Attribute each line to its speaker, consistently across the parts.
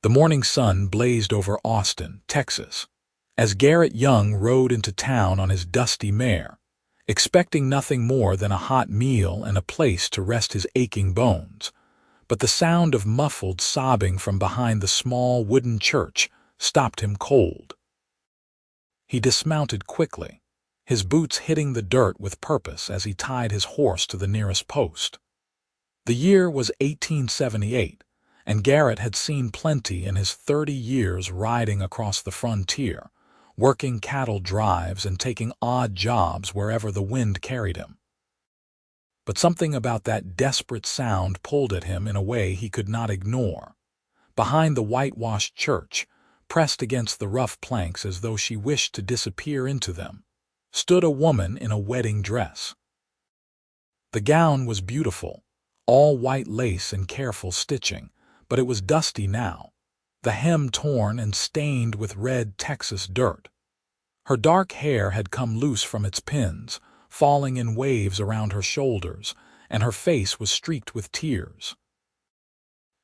Speaker 1: The morning sun blazed over Austin, Texas, as Garrett Young rode into town on his dusty mare, expecting nothing more than a hot meal and a place to rest his aching bones. But the sound of muffled sobbing from behind the small wooden church stopped him cold. He dismounted quickly, his boots hitting the dirt with purpose as he tied his horse to the nearest post. The year was 1878, and Garrett had seen plenty in his 30 years riding across the frontier, working cattle drives and taking odd jobs wherever the wind carried him. But something about that desperate sound pulled at him in a way he could not ignore. Behind the whitewashed church, pressed against the rough planks as though she wished to disappear into them, stood a woman in a wedding dress. The gown was beautiful, all white lace and careful stitching, but it was dusty now, the hem torn and stained with red Texas dirt. Her dark hair had come loose from its pins, falling in waves around her shoulders, and her face was streaked with tears.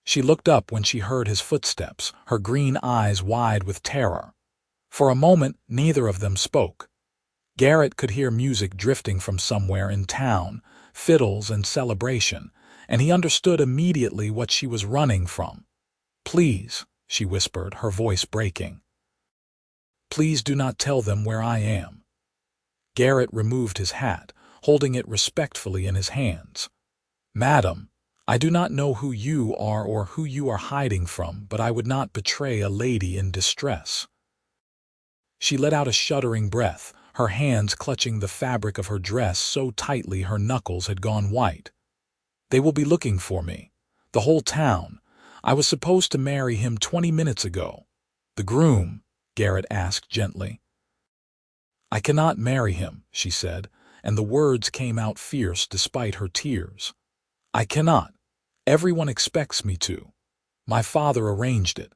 Speaker 1: She looked up when she heard his footsteps, her green eyes wide with terror. For a moment, neither of them spoke. Garrett could hear music drifting from somewhere in town, fiddles and celebration, and he understood immediately what she was running from. "Please," she whispered, her voice breaking. "Please do not tell them where I am." Garrett removed his hat, holding it respectfully in his hands. "Madam, I do not know who you are or who you are hiding from, but I would not betray a lady in distress." She let out a shuddering breath, her hands clutching the fabric of her dress so tightly her knuckles had gone white. "They will be looking for me. The whole town. I was supposed to marry him 20 minutes ago." "The groom?" Garrett asked gently. "I cannot marry him," she said, and the words came out fierce despite her tears. "I cannot. Everyone expects me to. My father arranged it.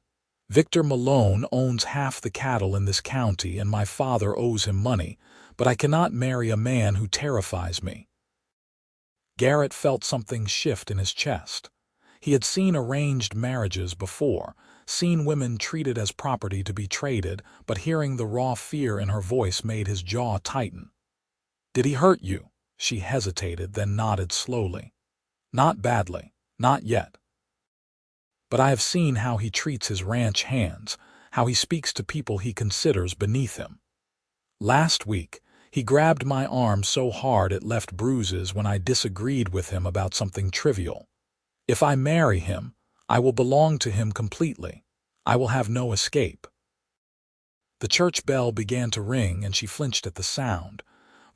Speaker 1: Victor Malone owns half the cattle in this county and my father owes him money, but I cannot marry a man who terrifies me." Garrett felt something shift in his chest. He had seen arranged marriages before, seen women treated as property to be traded, but hearing the raw fear in her voice made his jaw tighten. "Did he hurt you?" She hesitated, then nodded slowly. "Not badly. Not yet. But I have seen how he treats his ranch hands, how he speaks to people he considers beneath him. Last week, he grabbed my arm so hard it left bruises when I disagreed with him about something trivial. If I marry him, I will belong to him completely. I will have no escape." The church bell began to ring and she flinched at the sound.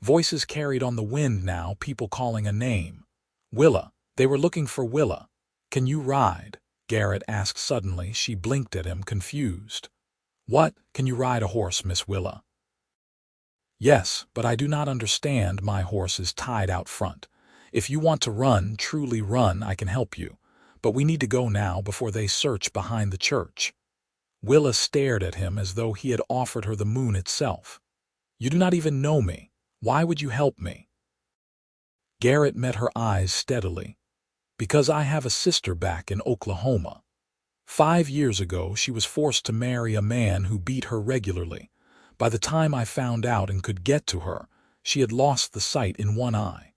Speaker 1: Voices carried on the wind now, people calling a name. "Willa." They were looking for Willa. "Can you ride?" Garrett asked suddenly. She blinked at him, confused. "What? Can you ride a horse, Miss Willa?" "Yes, but I do not understand. My horse is tied out front. If you want to run, truly run, I can help you. But we need to go now before they search behind the church." Willa stared at him as though he had offered her the moon itself. "You do not even know me. Why would you help me?" Garrett met her eyes steadily. "Because I have a sister back in Oklahoma. 5 years ago, she was forced to marry a man who beat her regularly. By the time I found out and could get to her, she had lost the sight in one eye.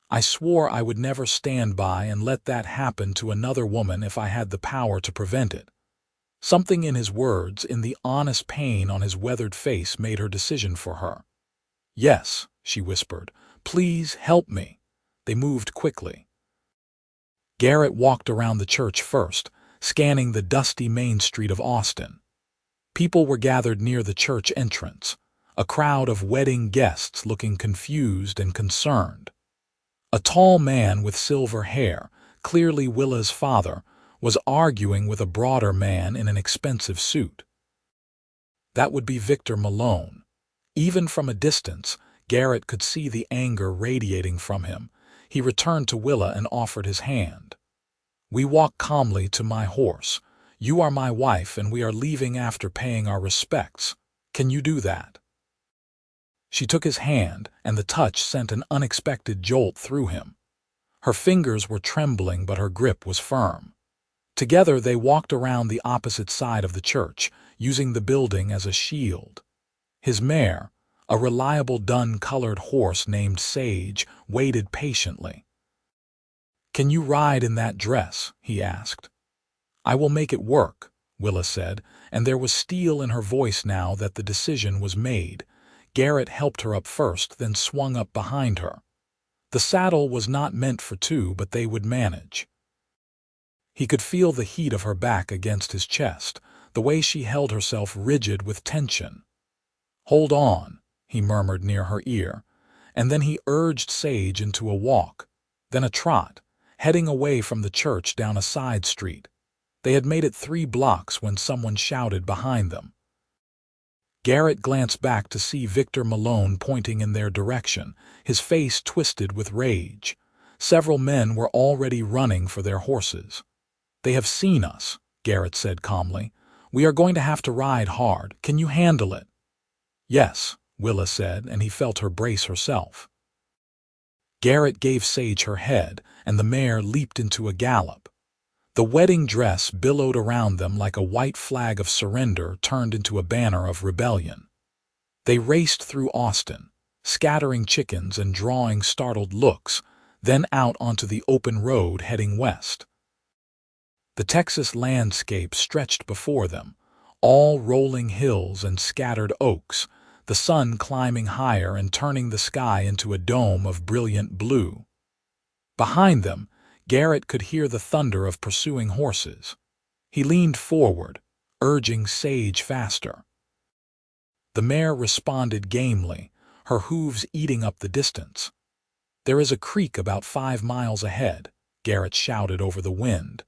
Speaker 1: I swore I would never stand by and let that happen to another woman if I had the power to prevent it." Something in his words, in the honest pain on his weathered face, made her decision for her. "Yes," she whispered. "Please help me." They moved quickly. Garrett walked around the church first, scanning the dusty main street of Austin. People were gathered near the church entrance, a crowd of wedding guests looking confused and concerned. A tall man with silver hair, clearly Willa's father, was arguing with a broader man in an expensive suit. That would be Victor Malone. Even from a distance, Garrett could see the anger radiating from him. He returned to Willa and offered his hand. "We walk calmly to my horse. You are my wife and we are leaving after paying our respects. Can you do that?" She took his hand, and the touch sent an unexpected jolt through him. Her fingers were trembling, but her grip was firm. Together they walked around the opposite side of the church, using the building as a shield. His mare, a reliable dun-colored horse named Sage, waited patiently. "Can you ride in that dress?" he asked. "I will make it work," Willa said, and there was steel in her voice now that the decision was made. Garrett helped her up first, then swung up behind her. The saddle was not meant for two, but they would manage. He could feel the heat of her back against his chest, the way she held herself rigid with tension. "Hold on," he murmured near her ear, and then he urged Sage into a walk, then a trot, heading away from the church down a side street. They had made it 3 blocks when someone shouted behind them. Garrett glanced back to see Victor Malone pointing in their direction, his face twisted with rage. Several men were already running for their horses. "They have seen us," Garrett said calmly. "We are going to have to ride hard. Can you handle it?" "Yes," Willa said, and he felt her brace herself. Garrett gave Sage her head, and the mare leaped into a gallop. The wedding dress billowed around them like a white flag of surrender turned into a banner of rebellion. They raced through Austin, scattering chickens and drawing startled looks, then out onto the open road heading west. The Texas landscape stretched before them, all rolling hills and scattered oaks, the sun climbing higher and turning the sky into a dome of brilliant blue. Behind them, Garrett could hear the thunder of pursuing horses. He leaned forward, urging Sage faster. The mare responded gamely, her hooves eating up the distance. "There is a creek about 5 miles ahead," Garrett shouted over the wind.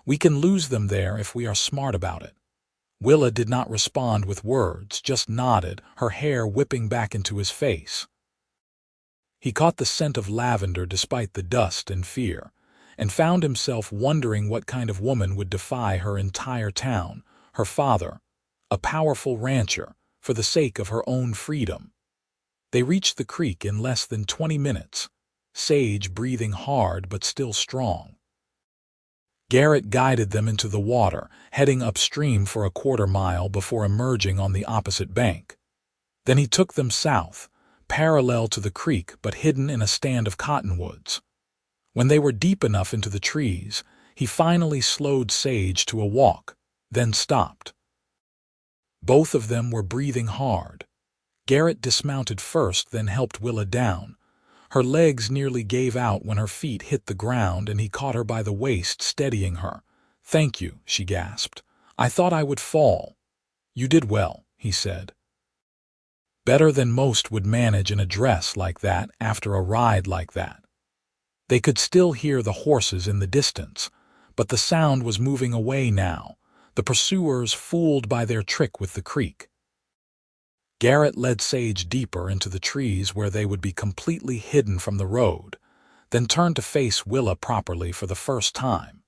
Speaker 1: "We can lose them there if we are smart about it." Willa did not respond with words, just nodded, her hair whipping back into his face. He caught the scent of lavender despite the dust and fear, and found himself wondering what kind of woman would defy her entire town, her father, a powerful rancher, for the sake of her own freedom. They reached the creek in less than 20 minutes, Sage breathing hard but still strong. Garrett guided them into the water, heading upstream for a quarter-mile before emerging on the opposite bank. Then he took them south, parallel to the creek but hidden in a stand of cottonwoods. When they were deep enough into the trees, he finally slowed Sage to a walk, then stopped. Both of them were breathing hard. Garrett dismounted first, then helped Willa down. Her legs nearly gave out when her feet hit the ground, and he caught her by the waist, steadying her. "Thank you," she gasped. "I thought I would fall." "You did well," he said. "Better than most would manage in a dress like that after a ride like that." They could still hear the horses in the distance, but the sound was moving away now, the pursuers fooled by their trick with the creek. Garrett led Sage deeper into the trees where they would be completely hidden from the road, then turned to face Willa properly for the first time,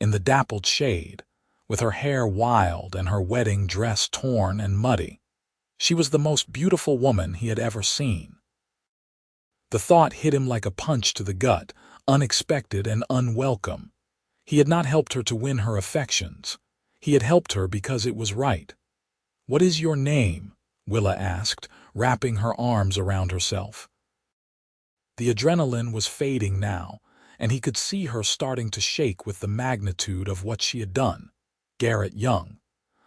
Speaker 1: in the dappled shade, with her hair wild and her wedding dress torn and muddy. She was the most beautiful woman he had ever seen. The thought hit him like a punch to the gut, unexpected and unwelcome. He had not helped her to win her affections. He had helped her because it was right. "What is your name?" Willa asked, wrapping her arms around herself. The adrenaline was fading now, and he could see her starting to shake with the magnitude of what she had done. "Garrett Young.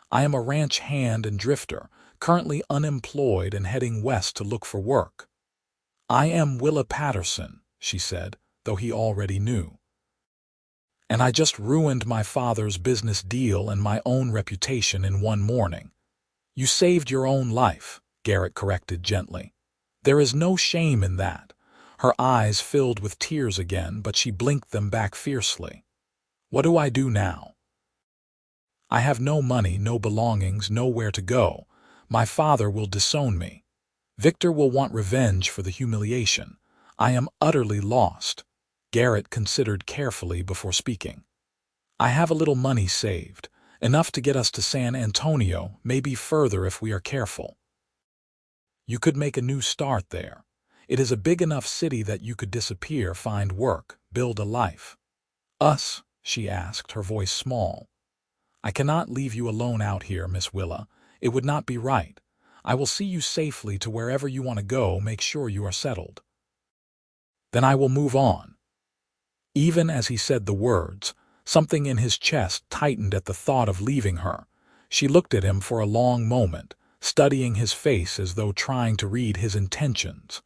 Speaker 1: I am a ranch hand and drifter, currently unemployed and heading west to look for work." "I am Willa Patterson," she said, though he already knew. "And I just ruined my father's business deal and my own reputation in one morning." "You saved your own life," Garrett corrected gently. "There is no shame in that." Her eyes filled with tears again, but she blinked them back fiercely. "What do I do now?" "I have no money, no belongings, nowhere to go. My father will disown me. Victor will want revenge for the humiliation. I am utterly lost." Garrett considered carefully before speaking. "I have a little money saved, enough to get us to San Antonio, maybe further if we are careful. You could make a new start there. It is a big enough city that you could disappear, find work, build a life." "Us," she asked, her voice small. "I cannot leave you alone out here, Miss Willa. It would not be right. I will see you safely to wherever you want to go. Make sure you are settled. Then I will move on." Even as he said the words, something in his chest tightened at the thought of leaving her. She looked at him for a long moment, studying his face as though trying to read his intentions.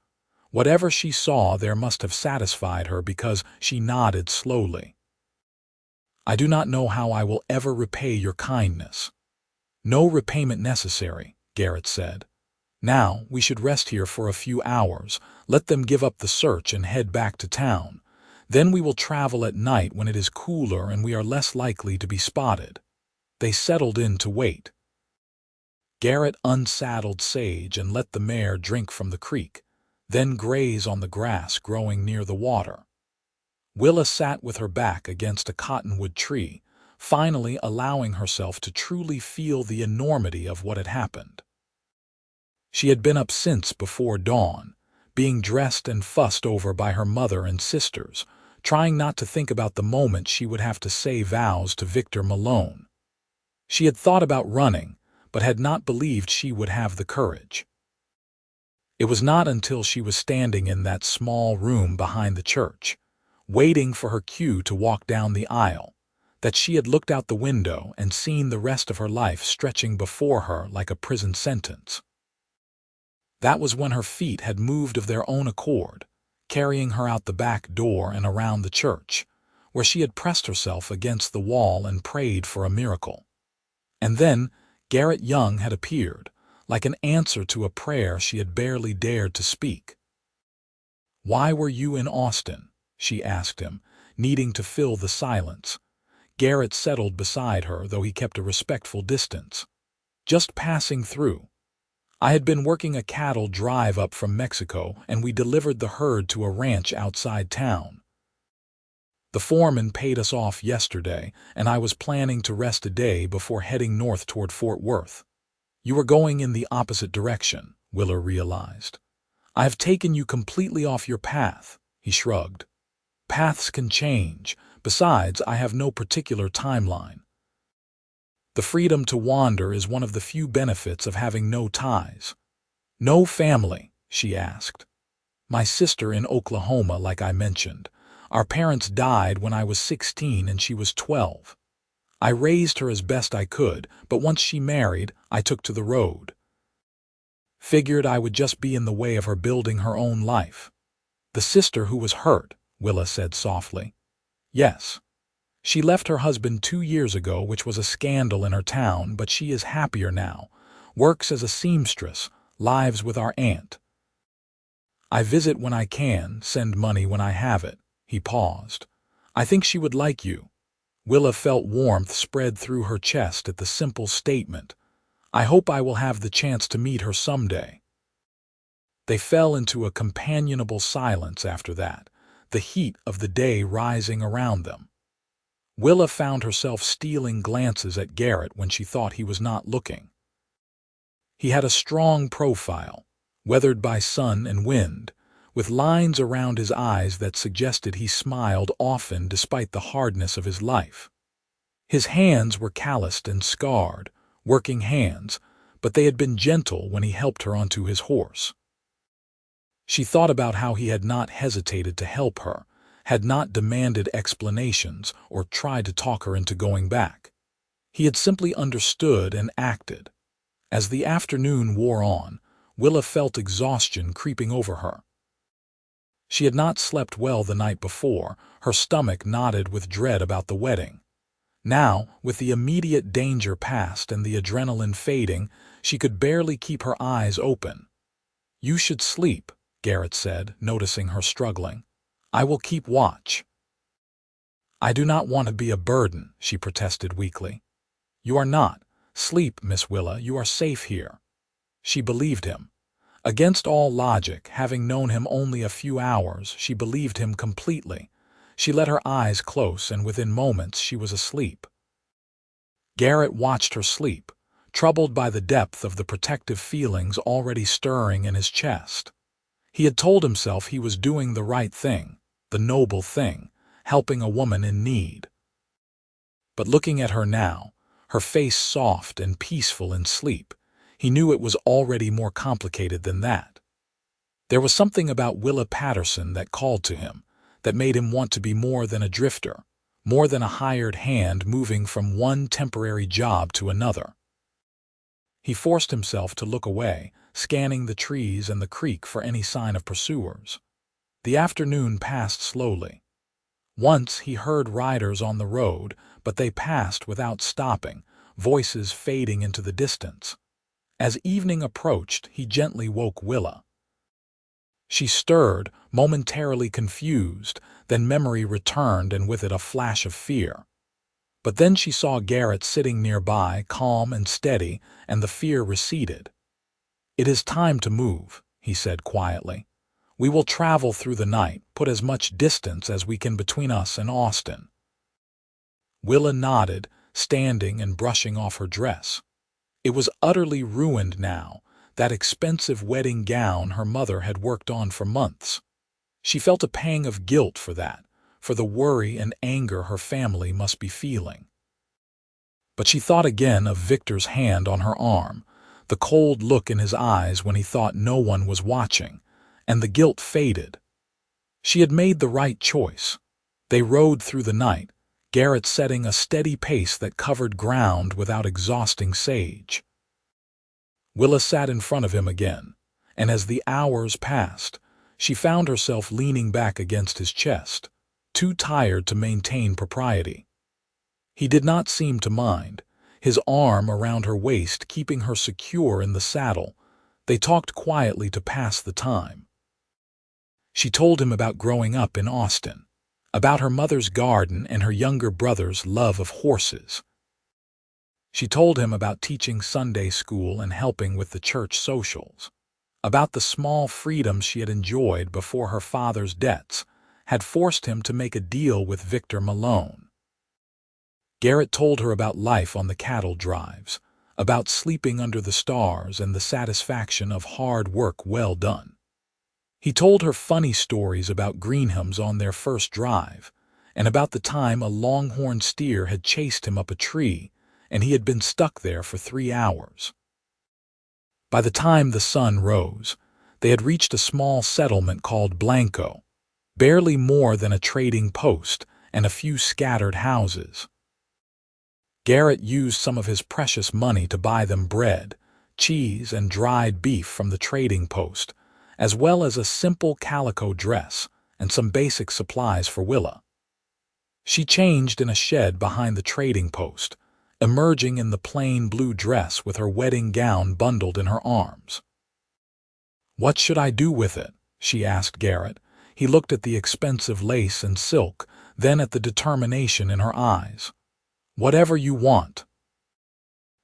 Speaker 1: Whatever she saw there must have satisfied her because she nodded slowly. "I do not know how I will ever repay your kindness." "No repayment necessary," Garrett said. "Now, we should rest here for a few hours, let them give up the search and head back to town. Then we will travel at night when it is cooler and we are less likely to be spotted." They settled in to wait. Garrett unsaddled Sage and let the mare drink from the creek, then graze on the grass growing near the water. Willa sat with her back against a cottonwood tree, finally allowing herself to truly feel the enormity of what had happened. She had been up since before dawn, being dressed and fussed over by her mother and sisters, trying not to think about the moment she would have to say vows to Victor Malone. She had thought about running, but had not believed she would have the courage. It was not until she was standing in that small room behind the church, waiting for her cue to walk down the aisle, that she had looked out the window and seen the rest of her life stretching before her like a prison sentence. That was when her feet had moved of their own accord, carrying her out the back door and around the church, where she had pressed herself against the wall and prayed for a miracle. And then Garrett Young had appeared, like an answer to a prayer she had barely dared to speak. "Why were you in Austin?" she asked him, needing to fill the silence. Garrett settled beside her, though he kept a respectful distance. "Just passing through. I had been working a cattle drive up from Mexico, and we delivered the herd to a ranch outside town. The foreman paid us off yesterday, and I was planning to rest a day before heading north toward Fort Worth." "You were going in the opposite direction," Willa realized. "I have taken you completely off your path," he shrugged. "Paths can change. Besides, I have no particular timeline. The freedom to wander is one of the few benefits of having no ties." "No family?" she asked. "My sister in Oklahoma, like I mentioned. Our parents died when I was 16 and she was 12. I raised her as best I could, but once she married, I took to the road. Figured I would just be in the way of her building her own life." "The sister who was hurt," Willa said softly. "Yes. She left her husband 2 years ago, which was a scandal in her town, but she is happier now, works as a seamstress, lives with our aunt. I visit when I can, send money when I have it." He paused. "I think she would like you." Willa felt warmth spread through her chest at the simple statement. "I hope I will have the chance to meet her someday." They fell into a companionable silence after that, the heat of the day rising around them. Willa found herself stealing glances at Garrett when she thought he was not looking. He had a strong profile, weathered by sun and wind, with lines around his eyes that suggested he smiled often despite the hardness of his life. His hands were calloused and scarred, working hands, but they had been gentle when he helped her onto his horse. She thought about how he had not hesitated to help her, had not demanded explanations or tried to talk her into going back. He had simply understood and acted. As the afternoon wore on, Willa felt exhaustion creeping over her. She had not slept well the night before, her stomach knotted with dread about the wedding. Now, with the immediate danger past and the adrenaline fading, she could barely keep her eyes open. "You should sleep," Garrett said, noticing her struggling. "I will keep watch." "I do not want to be a burden," she protested weakly. "You are not. Sleep, Miss Willa, you are safe here." She believed him. Against all logic, having known him only a few hours, she believed him completely. She let her eyes close, and within moments she was asleep. Garrett watched her sleep, troubled by the depth of the protective feelings already stirring in his chest. He had told himself he was doing the right thing, the noble thing, helping a woman in need. But looking at her now, her face soft and peaceful in sleep, he knew it was already more complicated than that. There was something about Willa Patterson that called to him, that made him want to be more than a drifter, more than a hired hand moving from one temporary job to another. He forced himself to look away, scanning the trees and the creek for any sign of pursuers. The afternoon passed slowly. Once he heard riders on the road, but they passed without stopping, voices fading into the distance. As evening approached, he gently woke Willa. She stirred, momentarily confused, then memory returned and with it a flash of fear. But then she saw Garrett sitting nearby, calm and steady, and the fear receded. "It is time to move," he said quietly. "We will travel through the night, put as much distance as we can between us and Austin." Willa nodded, standing and brushing off her dress. It was utterly ruined now, that expensive wedding gown her mother had worked on for months. She felt a pang of guilt for that, for the worry and anger her family must be feeling. But she thought again of Victor's hand on her arm, the cold look in his eyes when he thought no one was watching, and the guilt faded. She had made the right choice. They rode through the night, Garrett setting a steady pace that covered ground without exhausting Sage. Willa sat in front of him again, and as the hours passed, she found herself leaning back against his chest, too tired to maintain propriety. He did not seem to mind, his arm around her waist keeping her secure in the saddle. They talked quietly to pass the time. She told him about growing up in Austin, about her mother's garden and her younger brother's love of horses. She told him about teaching Sunday school and helping with the church socials, about the small freedoms she had enjoyed before her father's debts had forced him to make a deal with Victor Malone. Garrett told her about life on the cattle drives, about sleeping under the stars and the satisfaction of hard work well done. He told her funny stories about Greenhams on their first drive, and about the time a longhorn steer had chased him up a tree, and he had been stuck there for 3 hours. By the time the sun rose, they had reached a small settlement called Blanco, barely more than a trading post and a few scattered houses. Garrett used some of his precious money to buy them bread, cheese, and dried beef from the trading post, as well as a simple calico dress and some basic supplies for Willa. She changed in a shed behind the trading post, emerging in the plain blue dress with her wedding gown bundled in her arms. "What should I do with it?" she asked Garrett. He looked at the expensive lace and silk, then at the determination in her eyes. "Whatever you want."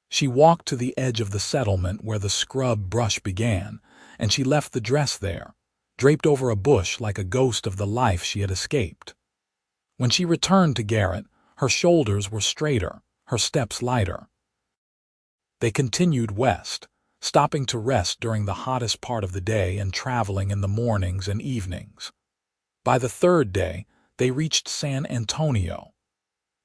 Speaker 1: She walked to the edge of the settlement where the scrub brush began, and she left the dress there, draped over a bush like a ghost of the life she had escaped. When she returned to Garrett, her shoulders were straighter, her steps lighter. They continued west, stopping to rest during the hottest part of the day and traveling in the mornings and evenings. By the third day, they reached San Antonio.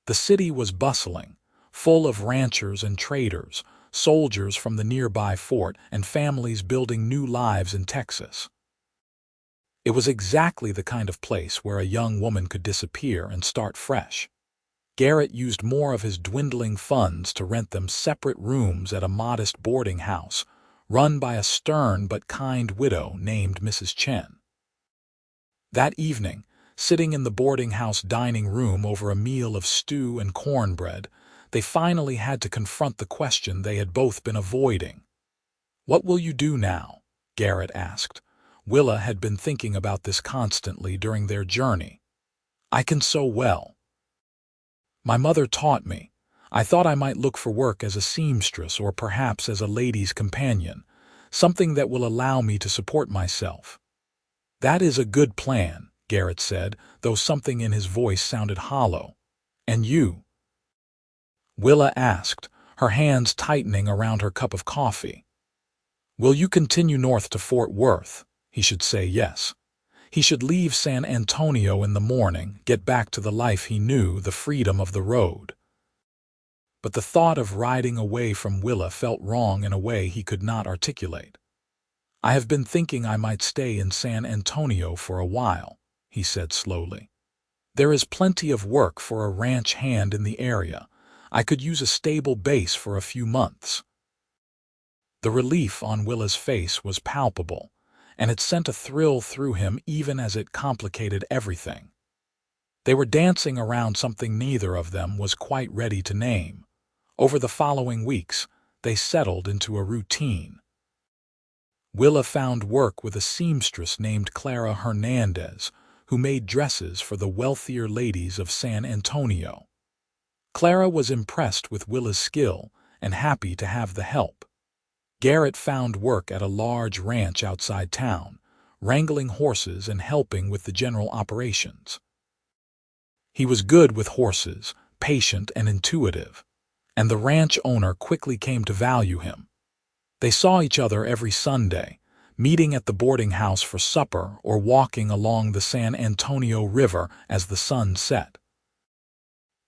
Speaker 1: The city was bustling, full of ranchers and traders, soldiers from the nearby fort, and families building new lives in Texas. It was exactly the kind of place where a young woman could disappear and start fresh. Garrett used more of his dwindling funds to rent them separate rooms at a modest boarding house, run by a stern but kind widow named Mrs. Chen. That evening, sitting in the boarding house dining room over a meal of stew and cornbread, they finally had to confront the question they had both been avoiding. "What will you do now?" Garrett asked. Willa had been thinking about this constantly during their journey. "I can sew well. My mother taught me. I thought I might look for work as a seamstress or perhaps as a lady's companion, something that will allow me to support myself." "That is a good plan," Garrett said, though something in his voice sounded hollow. "And you?" Willa asked, her hands tightening around her cup of coffee. "Will you continue north to Fort Worth?" He should say yes. He should leave San Antonio in the morning, get back to the life he knew, the freedom of the road. but the thought of riding away from Willa felt wrong in a way he could not articulate. "I have been thinking I might stay in San Antonio for a while," he said slowly. "There is plenty of work for a ranch hand in the area. I could use a stable base for a few months." The relief on Willa's face was palpable, and it sent a thrill through him even as it complicated everything. They were dancing around something neither of them was quite ready to name. Over the following weeks, they settled into a routine. Willa found work with a seamstress named Clara Hernandez, who made dresses for the wealthier ladies of San Antonio. Clara was impressed with Willa's skill and happy to have the help. Garrett found work at a large ranch outside town, wrangling horses and helping with the general operations. He was good with horses, patient and intuitive, and the ranch owner quickly came to value him. They saw each other every Sunday, meeting at the boarding house for supper or walking along the San Antonio River as the sun set.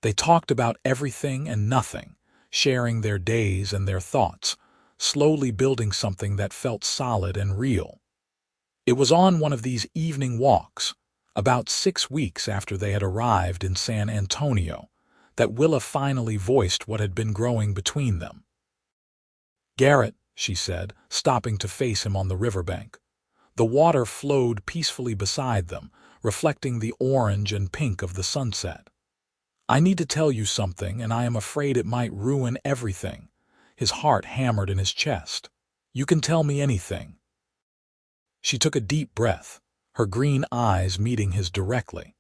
Speaker 1: They talked about everything and nothing, sharing their days and their thoughts, slowly building something that felt solid and real. It was on one of these evening walks, about 6 weeks after they had arrived in San Antonio, that Willa finally voiced what had been growing between them. "Garrett," she said, stopping to face him on the riverbank. The water flowed peacefully beside them, reflecting the orange and pink of the sunset. "I need to tell you something, and I am afraid it might ruin everything." His heart hammered in his chest. "You can tell me anything." She took a deep breath, her green eyes meeting his directly.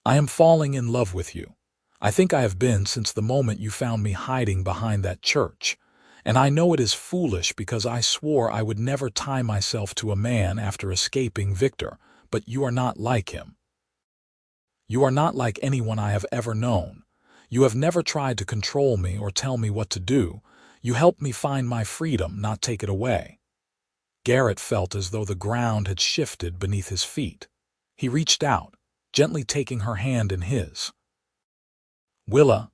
Speaker 1: "I am falling in love with you. I think I have been since the moment you found me hiding behind that church. And I know it is foolish because I swore I would never tie myself to a man after escaping Victor, but you are not like him. You are not like anyone I have ever known. You have never tried to control me or tell me what to do. You helped me find my freedom, not take it away." Garrett felt as though the ground had shifted beneath his feet. He reached out, gently taking her hand in his. "Willa,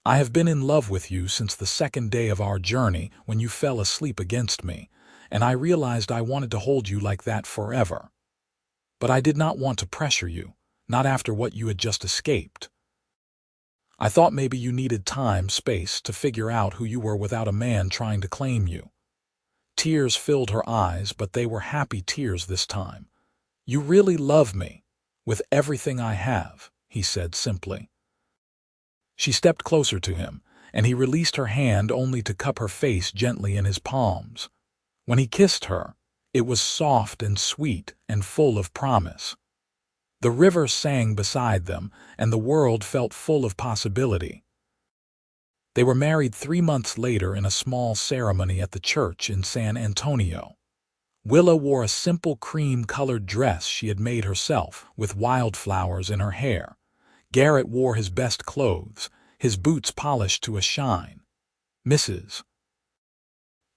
Speaker 1: I have been in love with you since the second day of our journey when you fell asleep against me, and I realized I wanted to hold you like that forever. But I did not want to pressure you, not after what you had just escaped. I thought maybe you needed time, space, to figure out who you were without a man trying to claim you." Tears filled her eyes, but they were happy tears this time. "You really love me, with everything I have," he said simply. She stepped closer to him, and he released her hand only to cup her face gently in his palms. When he kissed her, it was soft and sweet and full of promise. The river sang beside them, and the world felt full of possibility. They were married 3 months later in a small ceremony at the church in San Antonio. Willa wore a simple cream-colored dress she had made herself, with wildflowers in her hair. Garrett wore his best clothes, his boots polished to a shine. Mrs.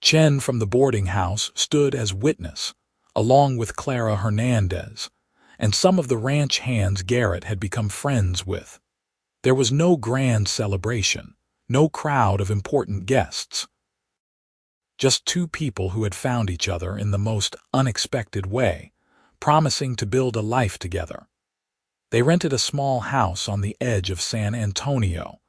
Speaker 1: Chen from the boarding house stood as witness, along with Clara Hernandez, and some of the ranch hands Garrett had become friends with. There was no grand celebration, no crowd of important guests. Just 2 people who had found each other in the most unexpected way, promising to build a life together. They rented a small house on the edge of San Antonio,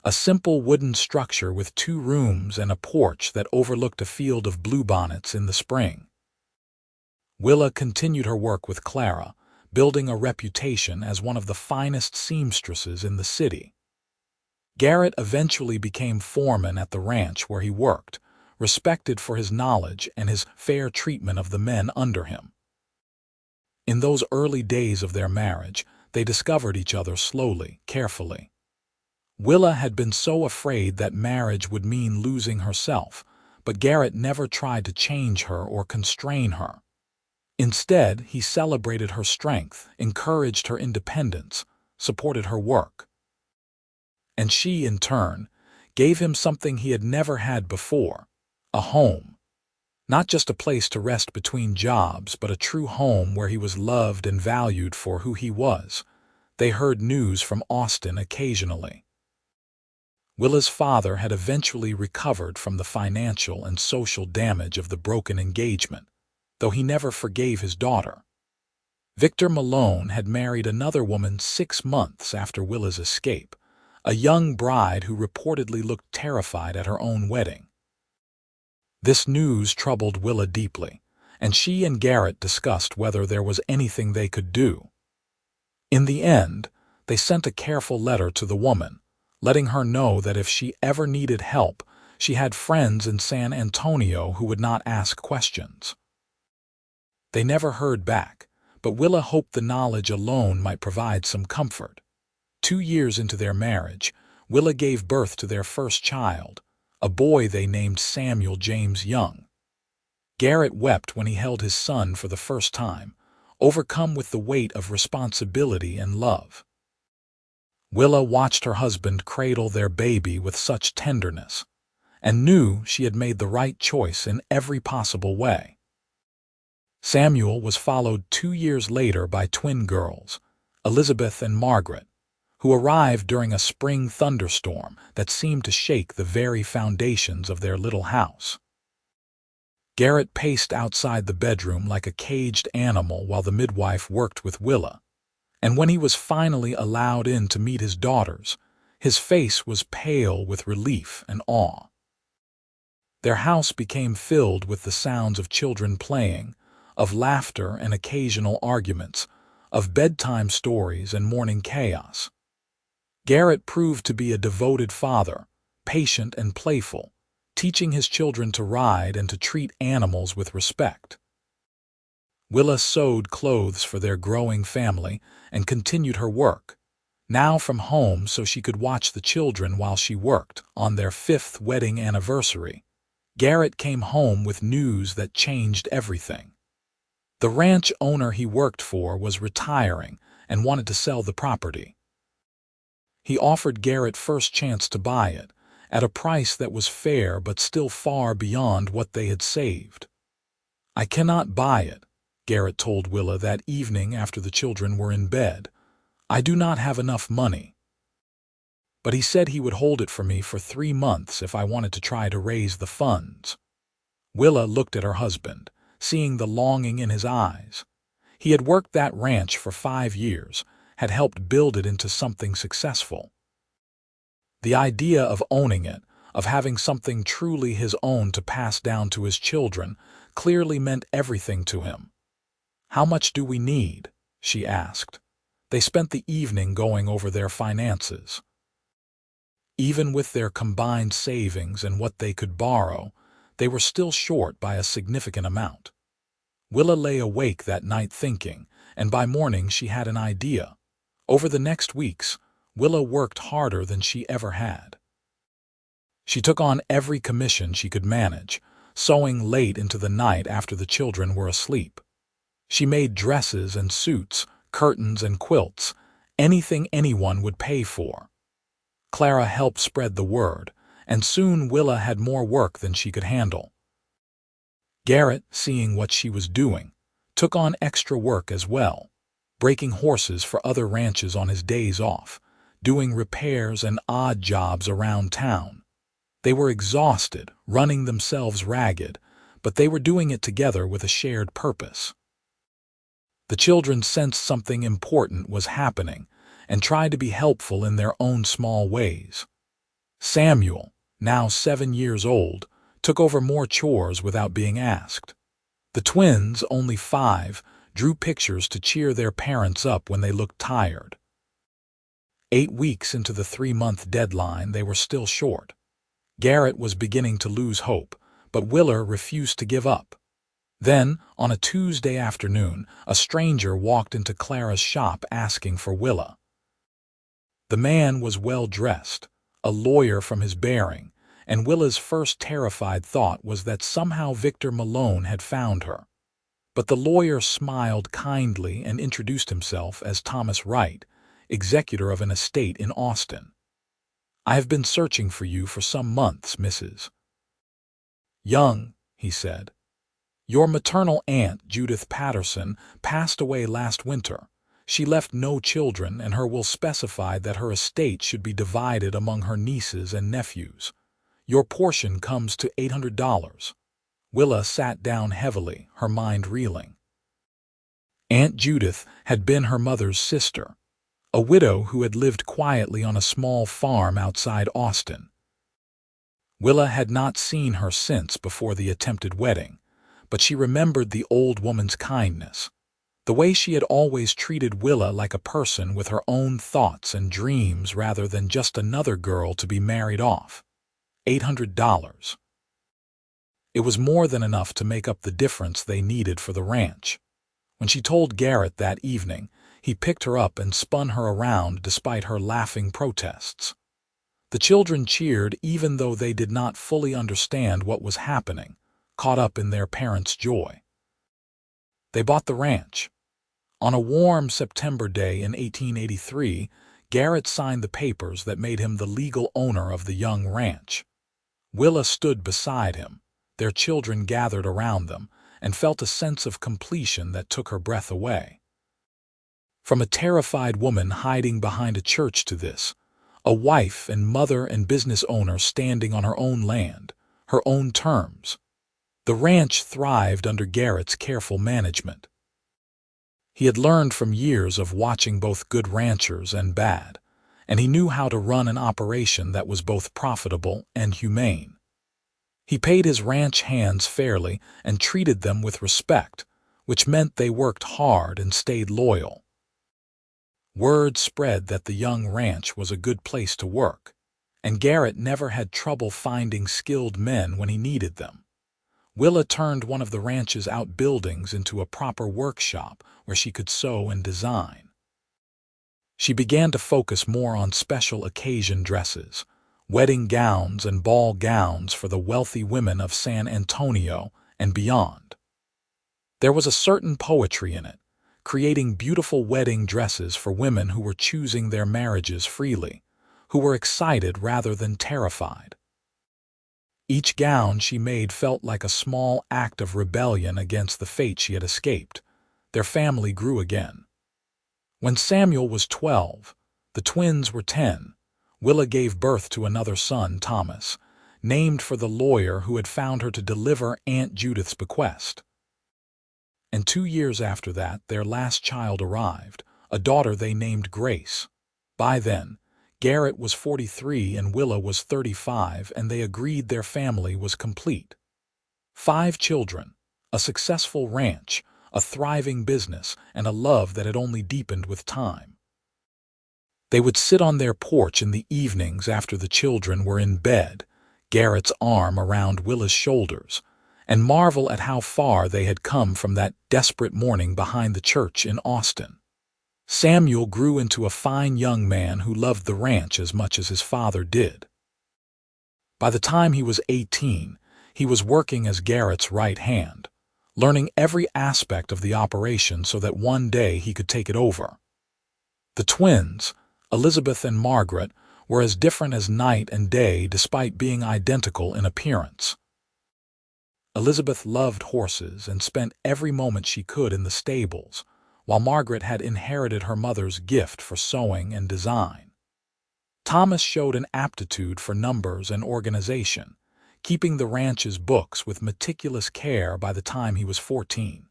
Speaker 1: a simple wooden structure with 2 rooms and a porch that overlooked a field of bluebonnets in the spring. Willa continued her work with Clara, building a reputation as one of the finest seamstresses in the city. Garrett eventually became foreman at the ranch where he worked, respected for his knowledge and his fair treatment of the men under him. In those early days of their marriage, they discovered each other slowly, carefully. Willa had been so afraid that marriage would mean losing herself, but Garrett never tried to change her or constrain her. Instead, he celebrated her strength, encouraged her independence, supported her work. And she, in turn, gave him something he had never had before, a home. Not just a place to rest between jobs, but a true home where he was loved and valued for who he was. They heard news from Austin occasionally. Willa's father had eventually recovered from the financial and social damage of the broken engagement, though he never forgave his daughter. Victor Malone had married another woman 6 months after Willa's escape, a young bride who reportedly looked terrified at her own wedding. This news troubled Willa deeply, and she and Garrett discussed whether there was anything they could do. In the end, they sent a careful letter to the woman, letting her know that if she ever needed help, she had friends in San Antonio who would not ask questions. They never heard back, but Willa hoped the knowledge alone might provide some comfort. 2 years into their marriage, Willa gave birth to their first child, a boy they named Samuel James Young. Garrett wept when he held his son for the first time, overcome with the weight of responsibility and love. Willa watched her husband cradle their baby with such tenderness, and knew she had made the right choice in every possible way. Samuel was followed 2 years later by twin girls, Elizabeth and Margaret, who arrived during a spring thunderstorm that seemed to shake the very foundations of their little house. Garrett paced outside the bedroom like a caged animal while the midwife worked with Willa, and when he was finally allowed in to meet his daughters, his face was pale with relief and awe. Their house became filled with the sounds of children playing, of laughter and occasional arguments, of bedtime stories and morning chaos. Garrett proved to be a devoted father, patient and playful, teaching his children to ride and to treat animals with respect. Willa sewed clothes for their growing family and continued her work, now from home so she could watch the children while she worked. On their 5th wedding anniversary, Garrett came home with news that changed everything. The ranch owner he worked for was retiring and wanted to sell the property. He offered Garrett first chance to buy it, at a price that was fair but still far beyond what they had saved. "I cannot buy it," Garrett told Willa that evening after the children were in bed. "I do not have enough money." But he said he would hold it for me for 3 months if I wanted to try to raise the funds. Willa looked at her husband, seeing the longing in his eyes. He had worked that ranch for 5 years, had helped build it into something successful. The idea of owning it, of having something truly his own to pass down to his children, clearly meant everything to him. "How much do we need?" she asked. They spent the evening going over their finances. Even with their combined savings and what they could borrow, they were still short by a significant amount. Willa lay awake that night thinking, and by morning she had an idea. Over the next weeks, Willa worked harder than she ever had. She took on every commission she could manage, sewing late into the night after the children were asleep. She made dresses and suits, curtains and quilts, anything anyone would pay for. Clara helped spread the word, and soon Willa had more work than she could handle. Garrett, seeing what she was doing, took on extra work as well, breaking horses for other ranches on his days off, doing repairs and odd jobs around town. They were exhausted, running themselves ragged, but they were doing it together with a shared purpose. The children sensed something important was happening and tried to be helpful in their own small ways. Samuel, now 7 years old, took over more chores without being asked. The twins, only 5, drew pictures to cheer their parents up when they looked tired. 8 weeks into the 3-month deadline, they were still short. Garrett was beginning to lose hope, but Willa refused to give up. Then, on a Tuesday afternoon, a stranger walked into Clara's shop asking for Willa. The man was well-dressed, a lawyer from his bearing, and Willa's first terrified thought was that somehow Victor Malone had found her. But the lawyer smiled kindly and introduced himself as Thomas Wright, executor of an estate in Austin. "I have been searching for you for some months, Mrs. Young," he said. "Your maternal aunt, Judith Patterson, passed away last winter. She left no children, and her will specified that her estate should be divided among her nieces and nephews. Your portion comes to $800. Willa sat down heavily, her mind reeling. Aunt Judith had been her mother's sister, a widow who had lived quietly on a small farm outside Austin. Willa had not seen her since before the attempted wedding, but she remembered the old woman's kindness, the way she had always treated Willa like a person with her own thoughts and dreams rather than just another girl to be married off. $800. It was more than enough to make up the difference they needed for the ranch. When she told Garrett that evening, he picked her up and spun her around despite her laughing protests. The children cheered even though they did not fully understand what was happening, caught up in their parents' joy. They bought the ranch. On a warm September day in 1883, Garrett signed the papers that made him the legal owner of the Young ranch. Willa stood beside him, their children gathered around them, and felt a sense of completion that took her breath away. From a terrified woman hiding behind a church to this, a wife and mother and business owner standing on her own land, her own terms, the ranch thrived under Garrett's careful management. He had learned from years of watching both good ranchers and bad, and he knew how to run an operation that was both profitable and humane. He paid his ranch hands fairly and treated them with respect, which meant they worked hard and stayed loyal. Word spread that the Young ranch was a good place to work, and Garrett never had trouble finding skilled men when he needed them. Willa turned one of the ranch's outbuildings into a proper workshop where she could sew and design. She began to focus more on special occasion dresses, wedding gowns and ball gowns for the wealthy women of San Antonio and beyond. There was a certain poetry in it, creating beautiful wedding dresses for women who were choosing their marriages freely, who were excited rather than terrified. Each gown she made felt like a small act of rebellion against the fate she had escaped. Their family grew again. When Samuel was 12, the twins were 10, Willa gave birth to another son, Thomas, named for the lawyer who had found her to deliver Aunt Judith's bequest. And 2 years after that, their last child arrived, a daughter they named Grace. By then, Garrett was 43 and Willa was 35, and they agreed their family was complete. 5 children, a successful ranch, a thriving business, and a love that had only deepened with time. They would sit on their porch in the evenings after the children were in bed, Garrett's arm around Willa's shoulders, and marvel at how far they had come from that desperate morning behind the church in Austin. Samuel grew into a fine young man who loved the ranch as much as his father did. By the time he was 18, he was working as Garrett's right hand, learning every aspect of the operation so that one day he could take it over. The twins, Elizabeth and Margaret, were as different as night and day despite being identical in appearance. Elizabeth loved horses and spent every moment she could in the stables, while Margaret had inherited her mother's gift for sewing and design. Thomas showed an aptitude for numbers and organization, keeping the ranch's books with meticulous care by the time he was 14.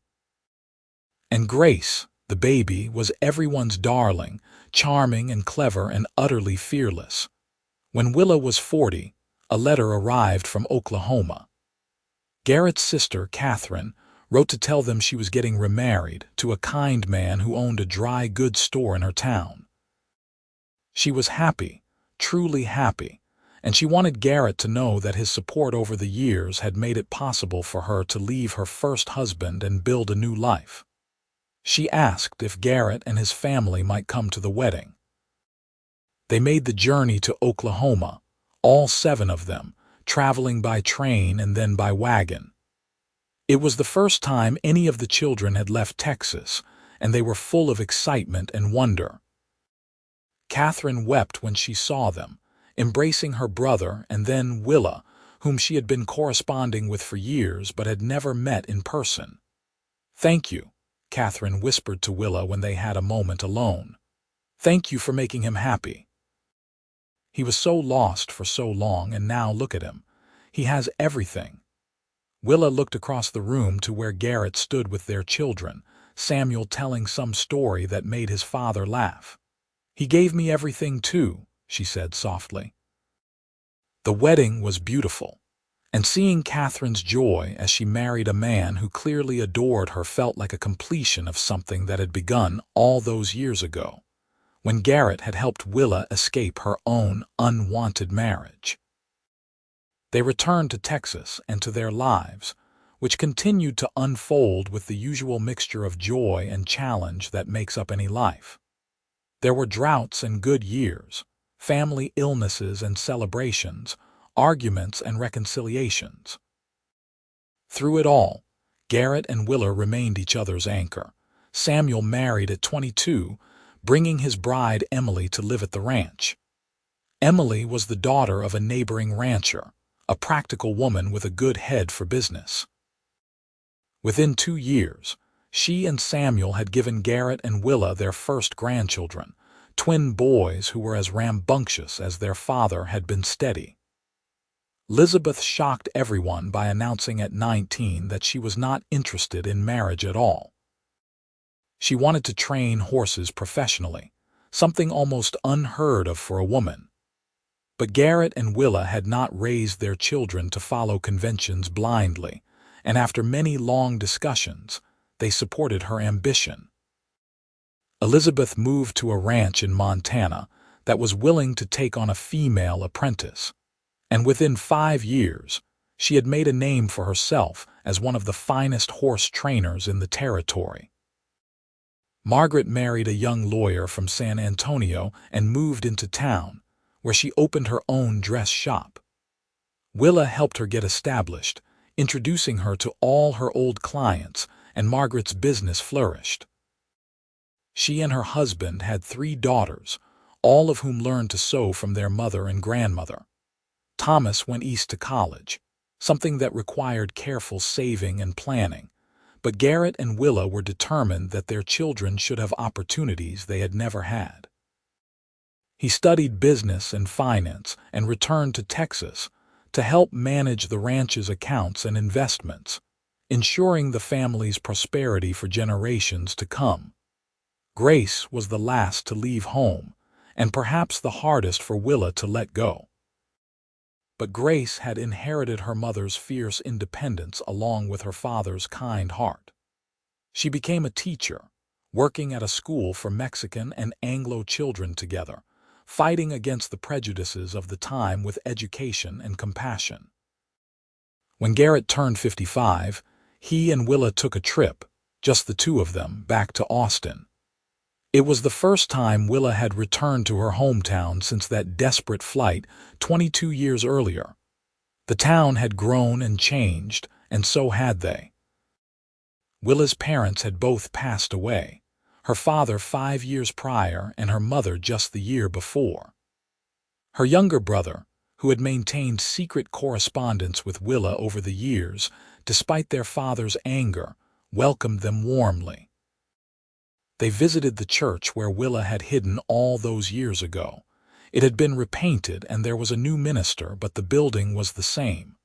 Speaker 1: And Grace, the baby, was everyone's darling, charming and clever and utterly fearless. When Willa was 40, a letter arrived from Oklahoma. Garrett's sister, Catherine, wrote to tell them she was getting remarried to a kind man who owned a dry goods store in her town. She was happy, truly happy, and she wanted Garrett to know that his support over the years had made it possible for her to leave her first husband and build a new life. She asked if Garrett and his family might come to the wedding. They made the journey to Oklahoma, all 7 of them, traveling by train and then by wagon. It was the first time any of the children had left Texas, and they were full of excitement and wonder. Catherine wept when she saw them, embracing her brother and then Willa, whom she had been corresponding with for years but had never met in person. "Thank you," Catherine whispered to Willa when they had a moment alone. "Thank you for making him happy. He was so lost for so long, and now look at him. He has everything." Willa looked across the room to where Garrett stood with their children, Samuel telling some story that made his father laugh. "He gave me everything too," she said softly. The wedding was beautiful, and seeing Catherine's joy as she married a man who clearly adored her felt like a completion of something that had begun all those years ago, when Garrett had helped Willa escape her own unwanted marriage. They returned to Texas and to their lives, which continued to unfold with the usual mixture of joy and challenge that makes up any life. There were droughts and good years, family illnesses and celebrations, arguments and reconciliations. Through it all, Garrett and Willa remained each other's anchor. Samuel married at 22, bringing his bride Emily to live at the ranch. Emily was the daughter of a neighboring rancher, a practical woman with a good head for business. Within 2 years, she and Samuel had given Garrett and Willa their first grandchildren, twin boys who were as rambunctious as their father had been steady. Elizabeth shocked everyone by announcing at 19 that she was not interested in marriage at all. She wanted to train horses professionally, something almost unheard of for a woman. But Garrett and Willa had not raised their children to follow conventions blindly, and after many long discussions, they supported her ambition. Elizabeth moved to a ranch in Montana that was willing to take on a female apprentice, and within 5 years, she had made a name for herself as one of the finest horse trainers in the territory. Margaret married a young lawyer from San Antonio and moved into town, where she opened her own dress shop. Willa helped her get established, introducing her to all her old clients, and Margaret's business flourished. She and her husband had 3 daughters, all of whom learned to sew from their mother and grandmother. Thomas went east to college, something that required careful saving and planning, but Garrett and Willa were determined that their children should have opportunities they had never had. He studied business and finance and returned to Texas to help manage the ranch's accounts and investments, ensuring the family's prosperity for generations to come. Grace was the last to leave home, and perhaps the hardest for Willa to let go. But Grace had inherited her mother's fierce independence along with her father's kind heart. She became a teacher, working at a school for Mexican and Anglo children together, fighting against the prejudices of the time with education and compassion. When Garrett turned 55, he and Willa took a trip, just the 2 of them, back to Austin. It was the first time Willa had returned to her hometown since that desperate flight 22 years earlier. The town had grown and changed, and so had they. Willa's parents had both passed away, her father 5 years prior and her mother just the year before. Her younger brother, who had maintained secret correspondence with Willa over the years, despite their father's anger, welcomed them warmly. They visited the church where Willa had hidden all those years ago. It had been repainted and there was a new minister, but the building was the same.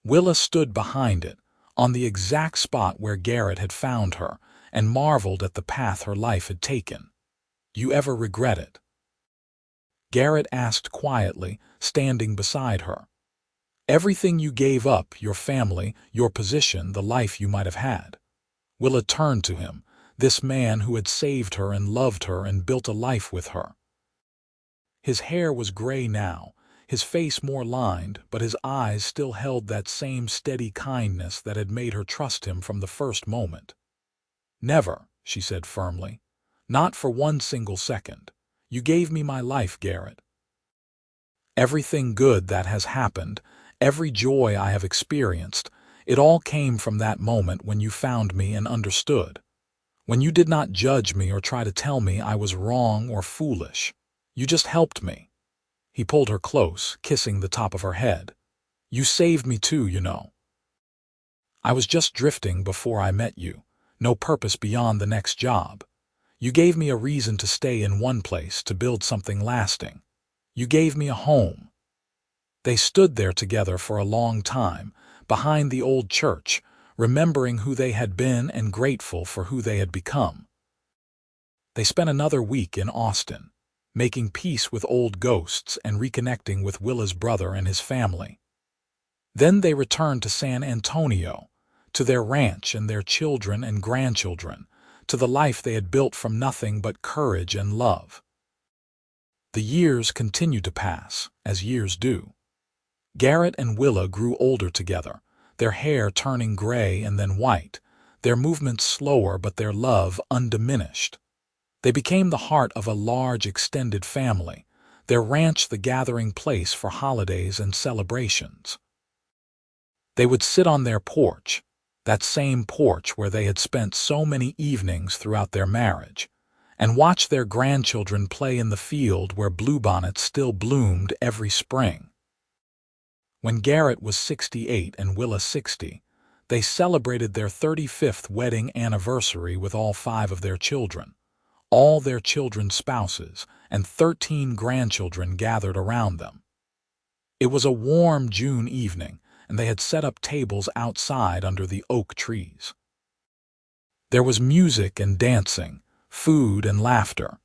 Speaker 1: Willa stood behind it, on the exact spot where Garrett had found her, and marveled at the path her life had taken. "You ever regret it?" Garrett asked quietly, standing beside her. "Everything you gave up, your family, your position, the life you might have had." Willa turned to him, this man who had saved her and loved her and built a life with her. His hair was gray now, his face more lined, but his eyes still held that same steady kindness that had made her trust him from the first moment. "Never," she said firmly. "Not for one single second. You gave me my life, Garrett. Everything good that has happened, every joy I have experienced, it all came from that moment when you found me and understood. When you did not judge me or try to tell me I was wrong or foolish. You just helped me." He pulled her close, kissing the top of her head. "You saved me too, you know. I was just drifting before I met you, no purpose beyond the next job. You gave me a reason to stay in one place, to build something lasting. You gave me a home." They stood there together for a long time, behind the old church, remembering who they had been and grateful for who they had become. They spent another week in Austin, making peace with old ghosts and reconnecting with Willa's brother and his family. Then they returned to San Antonio, to their ranch and their children and grandchildren, to the life they had built from nothing but courage and love. The years continued to pass, as years do. Garrett and Willa grew older together, their hair turning gray and then white, their movements slower but their love undiminished. They became the heart of a large extended family, their ranch the gathering place for holidays and celebrations. They would sit on their porch, that same porch where they had spent so many evenings throughout their marriage, and watch their grandchildren play in the field where bluebonnets still bloomed every spring. When Garrett was 68 and Willa 60, they celebrated their 35th wedding anniversary with all 5 of their children. All their children's spouses and 13 grandchildren gathered around them. It was a warm June evening, and they had set up tables outside under the oak trees. There was music and dancing, food and laughter,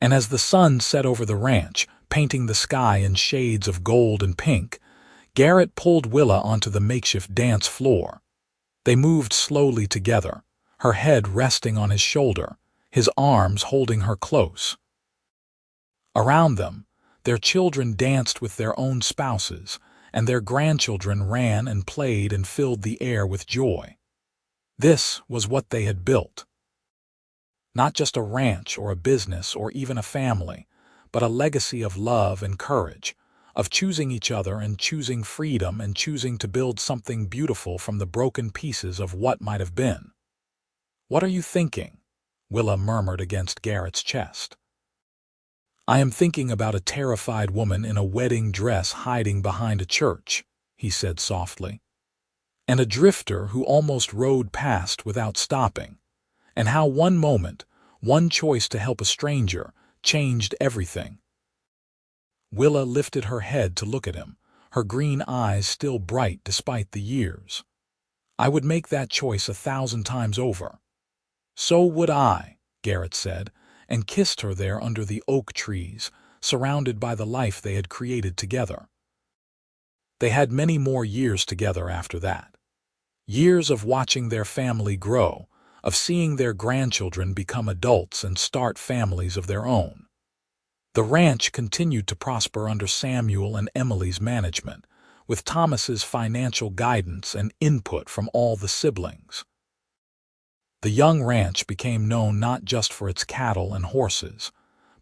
Speaker 1: and as the sun set over the ranch, painting the sky in shades of gold and pink, Garrett pulled Willa onto the makeshift dance floor. They moved slowly together, her head resting on his shoulder, his arms holding her close. Around them, their children danced with their own spouses, and their grandchildren ran and played and filled the air with joy. This was what they had built. Not just a ranch or a business or even a family, but a legacy of love and courage, of choosing each other and choosing freedom and choosing to build something beautiful from the broken pieces of what might have been. "What are you thinking?" Willa murmured against Garrett's chest. "I am thinking about a terrified woman in a wedding dress hiding behind a church," he said softly, "and a drifter who almost rode past without stopping, and how one moment, one choice to help a stranger, changed everything." Willa lifted her head to look at him, her green eyes still bright despite the years. "I would make that choice 1,000 times over." "So would I," Garrett said, and kissed her there under the oak trees, surrounded by the life they had created together. They had many more years together after that. Years of watching their family grow, of seeing their grandchildren become adults and start families of their own. The ranch continued to prosper under Samuel and Emily's management, with Thomas's financial guidance and input from all the siblings. The young ranch became known not just for its cattle and horses,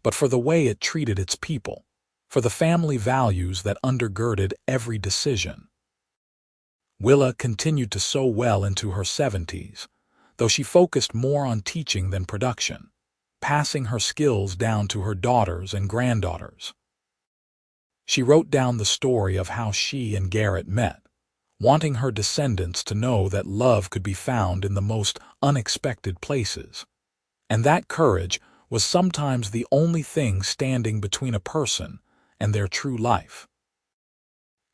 Speaker 1: but for the way it treated its people, for the family values that undergirded every decision. Willa continued to sow well into her 70s, though she focused more on teaching than production, passing her skills down to her daughters and granddaughters. She wrote down the story of how she and Garrett met, wanting her descendants to know that love could be found in the most unexpected places, and that courage was sometimes the only thing standing between a person and their true life.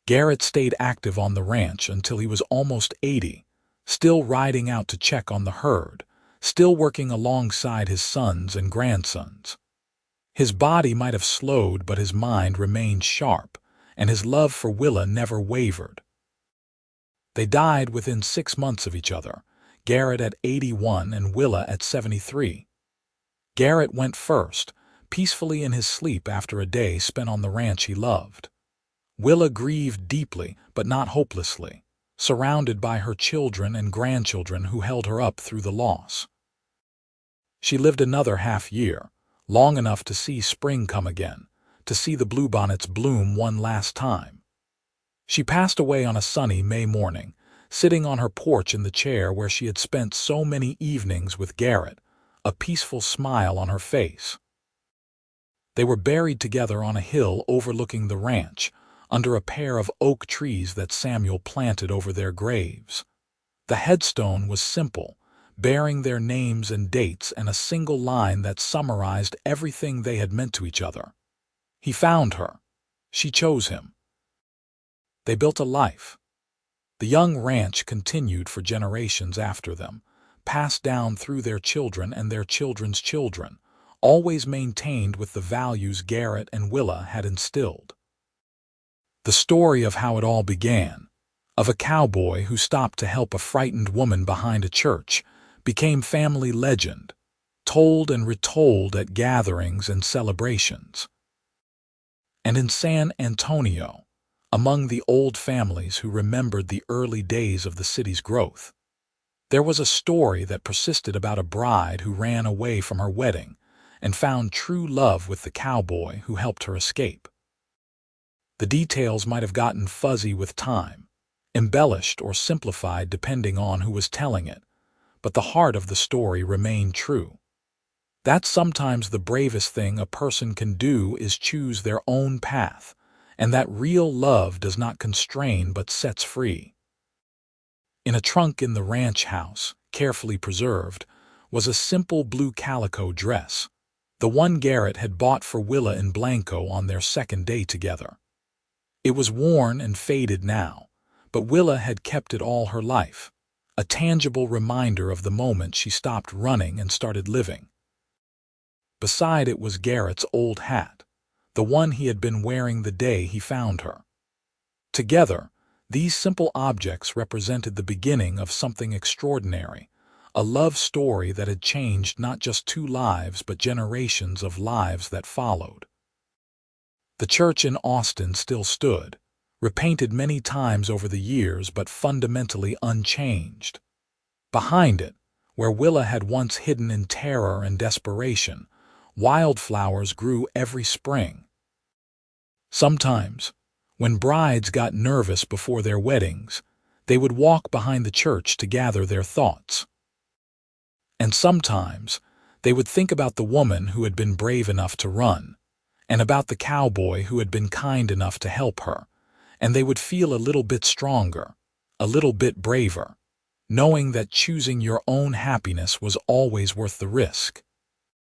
Speaker 1: Garrett stayed active on the ranch until he was almost 80, still riding out to check on the herd, still working alongside his sons and grandsons. His body might have slowed, but his mind remained sharp, and his love for Willa never wavered. They died within 6 months of each other, Garrett at 81 and Willa at 73. Garrett went first, peacefully in his sleep after a day spent on the ranch he loved. Willa grieved deeply, but not hopelessly, surrounded by her children and grandchildren who held her up through the loss. She lived another half-year, long enough to see spring come again, to see the bluebonnets bloom one last time. She passed away on a sunny May morning, sitting on her porch in the chair where she had spent so many evenings with Garrett, a peaceful smile on her face. They were buried together on a hill overlooking the ranch, under a pair of oak trees that Samuel planted over their graves. The headstone was simple, bearing their names and dates and a single line that summarized everything they had meant to each other. He found her. She chose him. They built a life. The Young ranch continued for generations after them, passed down through their children and their children's children, always maintained with the values Garrett and Willa had instilled. The story of how it all began, of a cowboy who stopped to help a frightened woman behind a church, became family legend, told and retold at gatherings and celebrations. And in San Antonio, among the old families who remembered the early days of the city's growth, there was a story that persisted about a bride who ran away from her wedding and found true love with the cowboy who helped her escape. The details might have gotten fuzzy with time, embellished or simplified depending on who was telling it, but the heart of the story remained true. That's sometimes the bravest thing a person can do is choose their own path, and that real love does not constrain but sets free. In a trunk in the ranch house, carefully preserved, was a simple blue calico dress, the one Garrett had bought for Willa in Blanco on their second day together. It was worn and faded now, but Willa had kept it all her life, a tangible reminder of the moment she stopped running and started living. Beside it was Garrett's old hat, the one he had been wearing the day he found her. Together, these simple objects represented the beginning of something extraordinary, a love story that had changed not just two lives but generations of lives that followed. The church in Austin still stood, repainted many times over the years but fundamentally unchanged. Behind it, where Willa had once hidden in terror and desperation, wildflowers grew every spring. Sometimes, when brides got nervous before their weddings, they would walk behind the church to gather their thoughts. And sometimes, they would think about the woman who had been brave enough to run, and about the cowboy who had been kind enough to help her, and they would feel a little bit stronger, a little bit braver, knowing that choosing your own happiness was always worth the risk.